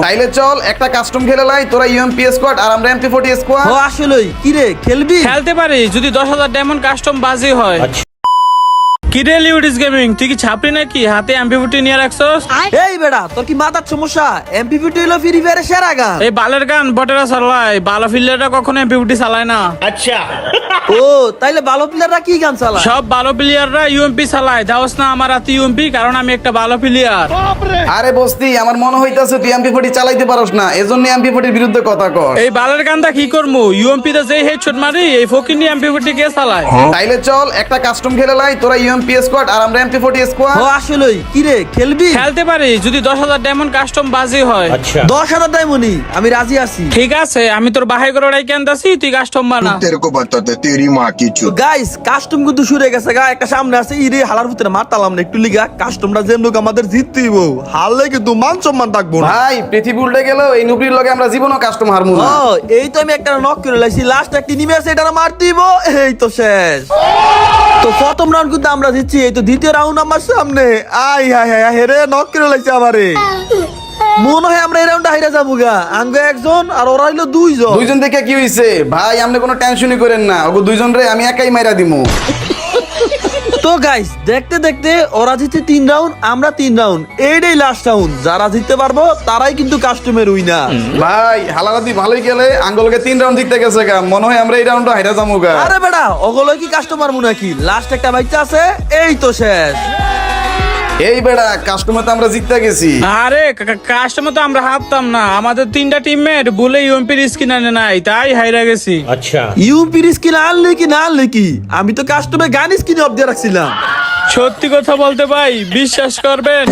তাইলে চল একটা কাস্টম খেলে লাই, তোরা ইউএমপি স্কোয়াড আর আমরা এমপি40 স্কোয়াড। ও আসলেই কি রে খেলবি? খেলতে পারি যদি 10,000 ডায়মন্ড কাস্টম বাজি হয়। কিরে লিউডিস গেমিং, তুই কি ছাপড়ি নাকি হাতে এমপি40 নিয়ে রাখছস? এই বেড়া তোর কি মাথার সমস্যা? এমপি50 হলো ফ্রি ফায়ারের সেরা গান। এই বালের গান বটেরা চালায়, ভালো ফিল্ডাররা কখনো এমপি40 চালায় না। ও তাইলে ভালো প্লেয়াররা কি গান চালায়? সব ভালো প্লেয়াররা ইউএমপি চালায়। দাওস না আমার হাতে ইউএমপি, কারণ আমি একটা ভালো প্লেয়ার। আরে বস্তি, আমার মনে হইতাছে তুই এমপি40 চালাইতে পারস না, এজন্য এমপি40 বিরুদ্ধে কথা কর। এই বালের গানটা কি করমু? ইউএমপি তে যেই হেডশট মারি, এই ফকির নিয়ে এমপি40 কে চালায়? তাইলে চল একটা কাস্টম খেলে লাই, তোরা ইউএমপি স্কোয়াড আর আমরা এমপি40 স্কোয়াড। ও আসলেই কি রে খেলবি? খেলতে পারি যদি 10,000 ডায়মন্ড কাস্টম বাজি হয়। 10,000 ডায়মন্ডই আমি রাজি আছি। ঠিক আছে, আমি তোর বাহাই করে রাইকে আনতাছি, তুই কাস্টম বানা। तेरे को बताते तेरी माँ की चुत। গাইস কাস্টম কিন্তু শুরু হয়ে গেছে গা। একটা সামনে আছে ইরে হালার ভিতরে মারতালাম না একটু লিগা। কাস্টমটা যেম লোক আমাদের জিততেইব, হারলে কিন্তু মান সম্মান থাকবো না। ভাই পৃথিবী উল্টে গেল, এই নুবরির লগে আমরা জীবনও কাস্টম হারমু না। ও এই তো আমি একটা নক করে লাইছি, লাস্ট একটা নিমে আছে, এটা মার দিব, এই তো শেষ। তো প্রথম রাউন্ড কিন্তু আমরা জিতছি, এই তো দ্বিতীয় রাউন্ড আমার সামনে। আই হাই হাই হেরে নক করে লাইছে আমারে। মনে হয় আমরা এই রাউন্ডে হাইরা যাবো গা। আঙ্গ একজন আর ওরা হইলো দুইজন। দুইজন দেখে কি হইছে ভাই, আপনি কোনো টেনশনই করেন না, ওগো দুইজন রে আমি একাই মাইরা দিমু। তো গাইস দেখতে দেখতে ওরা জিতে 3 রাউন্ড, আমরা 3 রাউন্ড, এইটাই লাস্ট রাউন্ড। যারা জিততে পারবো তারাই কিন্তু কাস্টমের উইনার। ভাই হালারাদি ভালোই গেলে, আঙ্গলকে 3 রাউন্ড জিততে গেছে গা, মনে হয় আমরা এই রাউন্ডটা হাইরা যামু গা। আরে বেটা ওগুলো কি কাস্টমার মনে নাকি? লাস্ট একটা বাচ্চা আছে, এই তো শেষ। এই বেড়া কাস্টমার তো আমরা জিততে গেছি। আরে কাস্টমার তো আমরা হারতাম না, আমাদের 3টা টিমমেট বলে ইউএমপির স্কিন আনে নাই, তাই হাইরা গেছি। ইউপির স্কিন আনলে কি না আনলে কি? আমি তো কাস্টমার গান স্কিন অফ দিয়ে রাখছিলাম। সত্যি কথা বলতে ভাই বিশ্বাস করবেন,